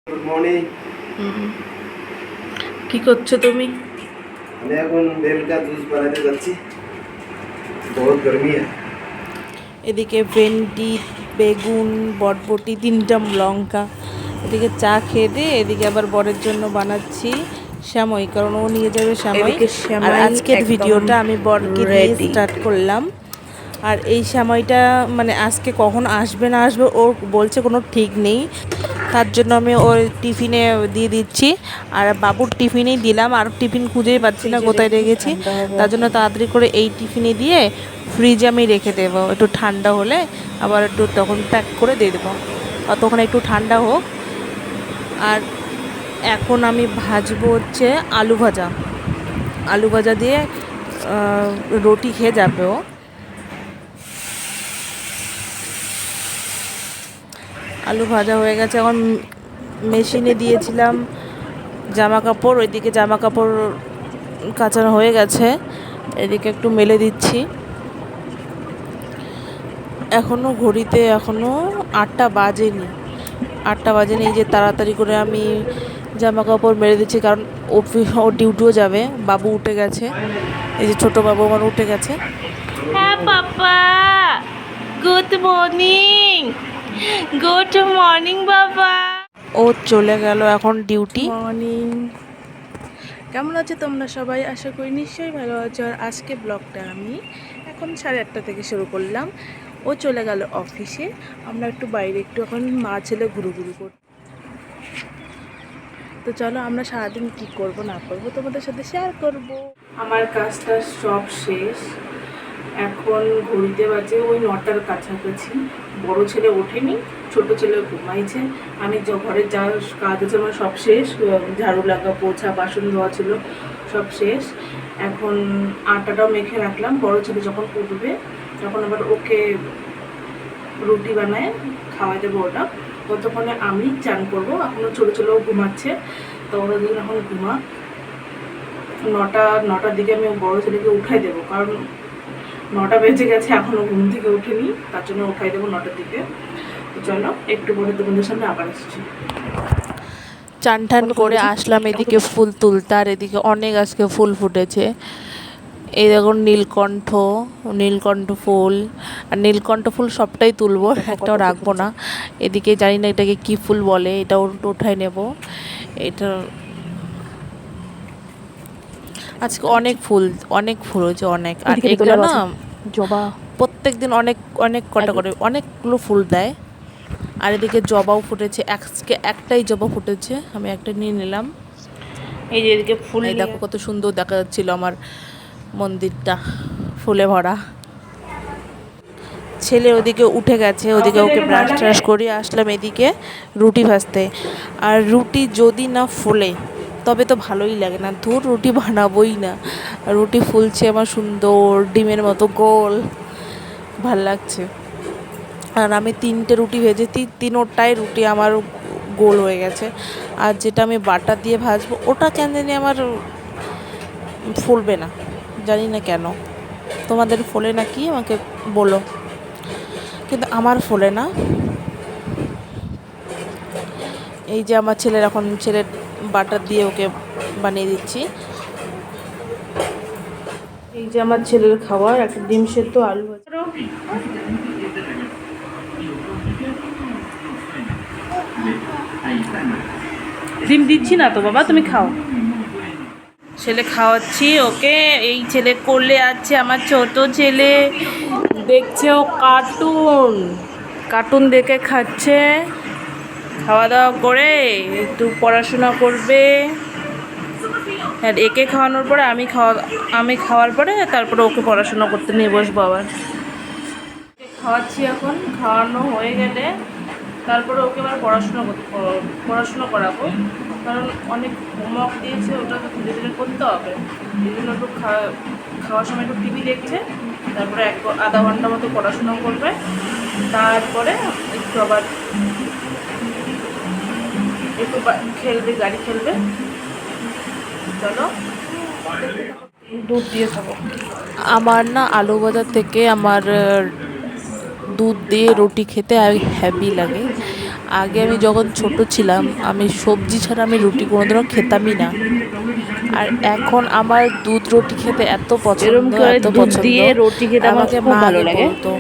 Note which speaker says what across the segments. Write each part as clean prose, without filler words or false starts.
Speaker 1: Good morning.
Speaker 2: কি করছো তুমি?
Speaker 1: আমি এখন বেল का जूस बनाते যাচ্ছি। बहुत गर्मी है।
Speaker 2: এদিকে ভেন্ডি, বেগুন, বটবটি, 3টা লঙ্কা, এদিকে চা খেয়ে দিয়ে এদিকে আবার বরের জন্য বানাচ্ছি শ্যামাই, কারণ ও নিয়ে যাবে শ্যামাই।
Speaker 3: এদিকে
Speaker 2: আর
Speaker 3: সেমাই
Speaker 2: আজকের
Speaker 3: একদম
Speaker 2: ভিডিওটা আমি বরকে দিয়ে
Speaker 3: রেডি।
Speaker 2: স্টার্ট করলাম। আর এই শ্যামাইটা মানে আজকে কখন আসবে না আসবে ও বলছে কোনো ঠিক নেই, তার জন্য আমি ওর টিফিনে দিয়ে দিচ্ছি। আর বাবুর টিফিনেই দিলাম, আর টিফিন খুঁজেই পাচ্ছি না কোথায় রেখেছি, তার জন্য তাড়াতাড়ি করে এই টিফিনে দিয়ে ফ্রিজে আমি রেখে দেবো। একটু ঠান্ডা হলে আবার একটু তখন প্যাক করে দিয়ে দেবো, তখন একটু ঠান্ডা হোক। আর এখন আমি ভাজবো হচ্ছে আলু ভাজা। আলু ভাজা দিয়ে রুটি খেয়ে যাবে ও। আলু ভাজা হয়ে গেছে, এখন মেশিনে দিয়েছিলাম জামা কাপড়, ওইদিকে জামা কাপড় কাচানো হয়ে গেছে, এদিকে একটু মেলে দিচ্ছি। এখনও ঘড়িতে এখনও 8টা বাজেনি, 8টা বাজেনি। এই যে তাড়াতাড়ি করে আমি জামা কাপড় মেলে দিচ্ছি, কারণ ও ডিউটিও যাবে। বাবু উঠে গেছে, এই যে ছোট বাবু আমার উঠে গেছে। হ্যাঁ পাপা, গুড মর্নিং। গুড মর্নিং বাবা। ও চলে গেল এখন ডিউটি। মর্নিং। কেমন আছো তোমরা সবাই? আশা করি নিশ্চয়ই ভালো আছো। আর আজকে ব্লগটা আমি এখন 8:30 থেকে শুরু করলাম। ও চলে গেল অফিসে, আমরা একটু বাইরে একটু এখন মা ছেলে ঘুরু করি। তো চলো আমরা সারাদিন কি করব না করব তোমাদের সাথে শেয়ার করব। আমার কাজটা সব শেষ, এখন ঘড়িতে বাজে ওই 9টার কাছাকাছি। বড় ছেলে ওঠেনি, ছোট ছেলে ঘুমাইছে। আমি ঘরের যা কাজ আছে আমার সব শেষ, ঝাড়ু লাগা, পোছা, বাসন ধোয়া ছিল সব শেষ। এখন আটাটাও মেখে রাখলাম, বড় ছেলে যখন উঠবে তখন আবার ওকে রুটি বানায় খাওয়া দেবো ওটা। ততক্ষণে আমি চান করবো, এখনও ছোটো ছোটো ঘুমাচ্ছে, তো ওরা দুদিন এখন ঘুমা। নটার দিকে আমি বড় ছেলেকে উঠাই দেবো, কারণ 9টা বেজে গেছে এখনও ঘুম থেকে উঠেনি, তার জন্য উঠাই দেবো 9টার দিকে। তো চলো একটু পরে তোমাদের সামনে আবার আসছি। চান টান করে আসলাম এদিকে ফুল তুলতে, আর এদিকে অনেক আজকে ফুল ফুটেছে। এই দেখুন নীলকণ্ঠ ফুল, আর নীলকণ্ঠ ফুল সবটাই তুলবো, একটাও রাখবো না। এদিকে জানি না এটাকে কি ফুল বলে, এটাও উঠাই নেব। এটা আজকে অনেক ফুল হয়েছে অনেক। আর এগুলো না
Speaker 3: জবা
Speaker 2: প্রত্যেক দিন অনেক অনেক কটা করে অনেকগুলো ফুল দেয়। আর এদিকে জবাও ফুটেছে, আজকে একটাই জবা ফুটেছে, আমি একটা নিয়ে নিলাম। এই যে এদিকে ফুল, এই দেখো কত সুন্দর দেখা যাচ্ছিল আমার মন্দিরটা ফুলে ভরা। ছেলে ওদিকে উঠে গেছে, ওদিকে ওকে ব্রাশ ট্রাশ করিয়ে আসলাম এদিকে রুটি ভাজতে। আর রুটি যদি না ফোলে তবে তো ভালোই লাগে না, ধুর রুটি বানাবোই না। রুটি ফুলছে আমার সুন্দর ডিমের মতো গোল, ভাল লাগছে। আর আমি 3টে রুটি ভেজেছি, 3টাই রুটি আমার গোল হয়ে গেছে। আর যেটা আমি বাটার দিয়ে ভাজবো ওটা কেন জানি আমার ফুলবে না, জানি না কেন। তোমাদের ফোলে না কি আমাকে বলো, কিন্তু আমার ফোলে না। এই যে আমার ছেলের বাটার দিয়ে ওকে বানিয়ে দিচ্ছি। এই যে আমার ছেলের খাবার, একটা ডিম সেদ্ধ, আলু ভাজা। ডিম দিচ্ছি না তো বাবা, তুমি খাও। ছেলে খাওয়াচ্ছি ওকে। এই ছেলে কোলে আছে আমার ছোট ছেলে, দেখছে ও কার্টুন দেখে খাচ্ছে। খাওয়া দাওয়া করে একটু পড়াশোনা করবে। আর একে খাওয়ানোর পরে আমি খাওয়ার পরে তারপরে ওকে পড়াশোনা করতে নিয়ে বসবো আবার। খাওয়াচ্ছি, এখন খাওয়ানো হয়ে গেলে তারপরে ওকে আবার পড়াশোনা করাবো, কারণ অনেক হোমওয়ার্ক দিয়েছে, ওটা তো ধীরে ধীরে করতে হবে। এই জন্য একটু খাওয়ার সময় একটু টিভি দেখছে, তারপরে আধা ঘন্টা মতো পড়াশোনা করবে, তারপরে একটু আবার একটু খেলবে, গাড়ি খেলবে। চলো দুধ দিয়ে খাবো। আমার না আলু ভাজা থেকে আমার দুধ দিয়ে রুটি খেতে হ্যাপি লাগে। আগে আমি যখন ছোট ছিলাম আমি সবজি ছাড়া আমি রুটি কোনোদিনও খেতামই না। আর এখন আমার দুধ রুটি খেতে এত পছন্দ, এত পছন্দ।
Speaker 3: রুটি খেতে আমার
Speaker 2: আমাকে
Speaker 3: খুব
Speaker 2: মা
Speaker 3: ভালো
Speaker 2: আগে
Speaker 3: লাগে।
Speaker 2: বলতো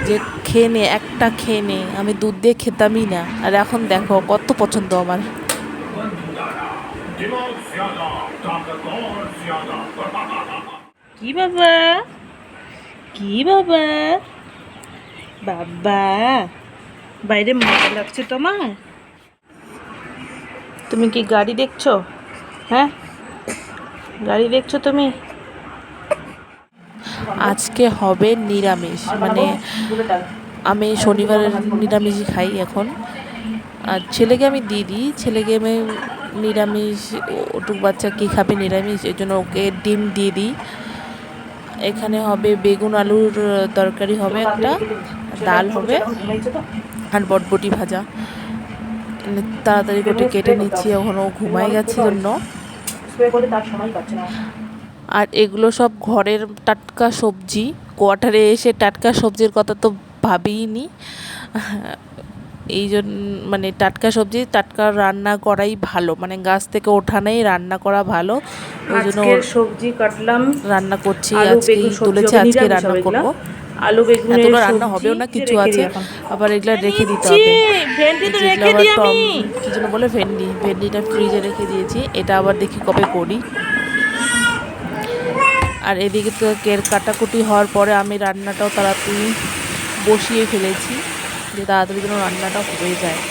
Speaker 2: যে খেয়ে নে, একটা খেয়ে নে। আমি দুধ দিয়ে খেতামই না, আর এখন দেখো কত পছন্দ আমার।
Speaker 3: কি বাবা, কি বাবা, বাবা বাইরে মজা লাগছে তোমার? তুমি কি গাড়ি দেখছো? হ্যাঁ, গাড়ি দেখছো তুমি?
Speaker 2: আজকে হবে নিরামিষ, মানে আমি শনিবারের নিরামিষই খাই এখন। আর ছেলেকে আমি দিয়ে দিই, ছেলেকে আমি নিরামিষ, ওটুক বাচ্চা কী খাবে নিরামিষ, এই জন্য ওকে ডিম দিয়ে দিই। এখানে হবে বেগুন আলুর তরকারি হবে একটা, ডাল হবে আর বটবটি ভাজা। তাড়াতাড়ি করে কেটে নিচ্ছি, এখন ও ঘুমায় গেছে জন্য। আর এগুলো সব ঘরের টাটকা সবজি। কোয়ার্টারে এসে টাটকা সবজির কথা তো ভাবিনি। এই জন্য মানে টাটকা সবজি টাটকা রান্না করাই ভালো, মানে গাছ থেকে ওঠানেই রান্না করা ভালো। ওই জন্য
Speaker 3: সবজি কাটলাম,
Speaker 2: রান্না করছি,
Speaker 3: আলু,
Speaker 2: আজকেই
Speaker 3: বেগুন, সবজি
Speaker 2: তুলেছে,
Speaker 3: হবে,
Speaker 2: আজকে
Speaker 3: নিরামিষ
Speaker 2: রান্না
Speaker 3: হবে এগুলা।
Speaker 2: করবো।
Speaker 3: আলু বেগুনের
Speaker 2: এতগুলো রান্না
Speaker 3: সবজি
Speaker 2: হবেও না, কিছু
Speaker 3: রেখে
Speaker 2: আছে,
Speaker 3: দিই এখন।
Speaker 2: আবার এগুলা রেখে দিতে
Speaker 3: ছি,
Speaker 2: হবে।
Speaker 3: ভেন্ডি তো
Speaker 2: যেগুলো
Speaker 3: রেখে
Speaker 2: আবার
Speaker 3: দিই আমি।
Speaker 2: কি যেন বলে, ভেন্ডিটা ফ্রিজে রেখে দিয়েছি, এটা আবার দেখি কবে করি। আর এদিকে তো কের কাটাকুটি হওয়ার পরে আমি রান্নাটাও তাড়াতাড়ি বসিয়ে ফেলেছি, যে তাড়াতাড়ি যেন রান্নাটা হয়ে যায়।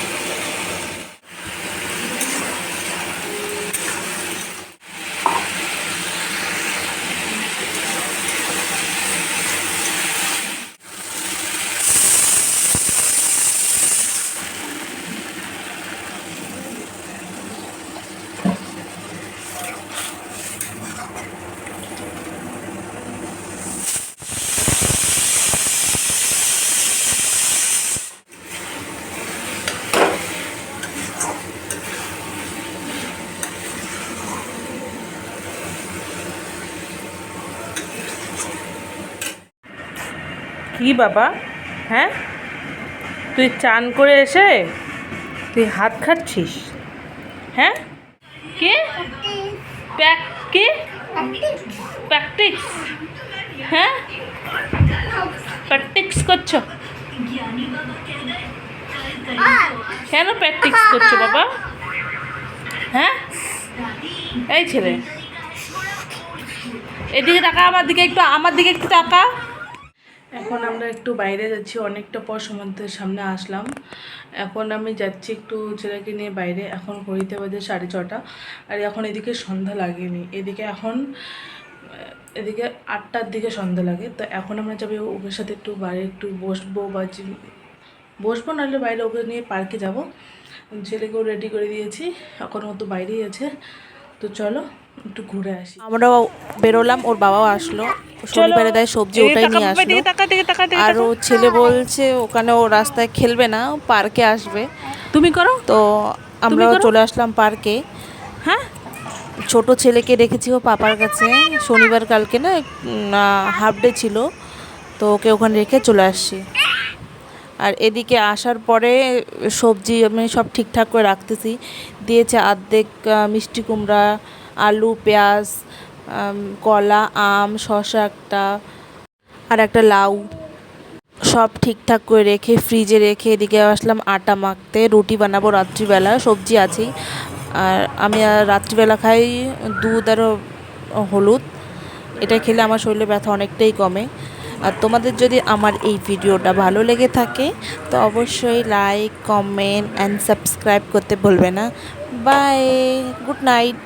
Speaker 3: কি বাবা, হ্যাঁ তুই চান করে এসে তুই হাত খাচ্ছিস? হ্যাঁ, কে কে প্র্যাকটিস? হ্যাঁ, প্র্যাকটিস করছো? কেন প্র্যাকটিস করছো বাবা? হ্যাঁ, এই ছেলে এদিকে তাকা, আমার দিকে একটু তাকা। এখন আমরা একটু বাইরে যাচ্ছি, অনেকটা পর সমান্তের সামনে আসলাম। এখন আমি যাচ্ছি একটু ছেলেকে নিয়ে বাইরে। এখন ঘড়িতে বাজে 6:30, আর এখন এদিকে সন্ধ্যা লাগেনি। এদিকে 8টার দিকে সন্ধ্যা লাগে। তো এখন আমরা যাবো ওকে সাথে একটু বাইরে একটু বসবো নাহলে বাইরে ওকে নিয়ে পার্কে যাব। ছেলেকেও রেডি করে দিয়েছি, এখন ও তো বাইরেই আছে। তো চলো একটু ঘুরে আসি।
Speaker 2: আমরাও বেরোলাম, ওর বাবাও আসলো, শনিবারে দেয় সবজি, ওটাই নিয়ে আসলো। আর ও ছেলে বলছে ওখানে ও রাস্তায় খেলবে না, পার্কে আসবে।
Speaker 3: তুমি করো,
Speaker 2: তো আমরাও চলে আসলাম পার্কে।
Speaker 3: হ্যাঁ
Speaker 2: ছোট ছেলেকে রেখেছি ও পাপার কাছে, শনিবার কালকে না হাফ ডে ছিল, তো ওকে ওখানে রেখে চলে আসছি। আর এদিকে আসার পরে সবজি আমি সব ঠিকঠাক করে রাখতেছি। দিয়েছে অর্ধেক মিষ্টি কুমড়া, আলু, পেঁয়াজ, কলা, আম, শসা একটা, আর একটা লাউ, সব ঠিকঠাক করে রেখে ফ্রিজে রেখে এদিকে আসলাম আটা মাখতে। রুটি বানাবো রাত্রিবেলা, সবজি আছেই। আর আমি রাত্রিবেলা খাই দুধ আর হলুদ, এটা খেলে আমার শরীরে ব্যথা অনেকটাই কমে। আর তোমাদের যদি আমার এই ভিডিওটা ভালো লেগে থাকে তো অবশ্যই লাইক, কমেন্ট অ্যান্ড সাবস্ক্রাইব করতে ভুলবে না। Bye, good night.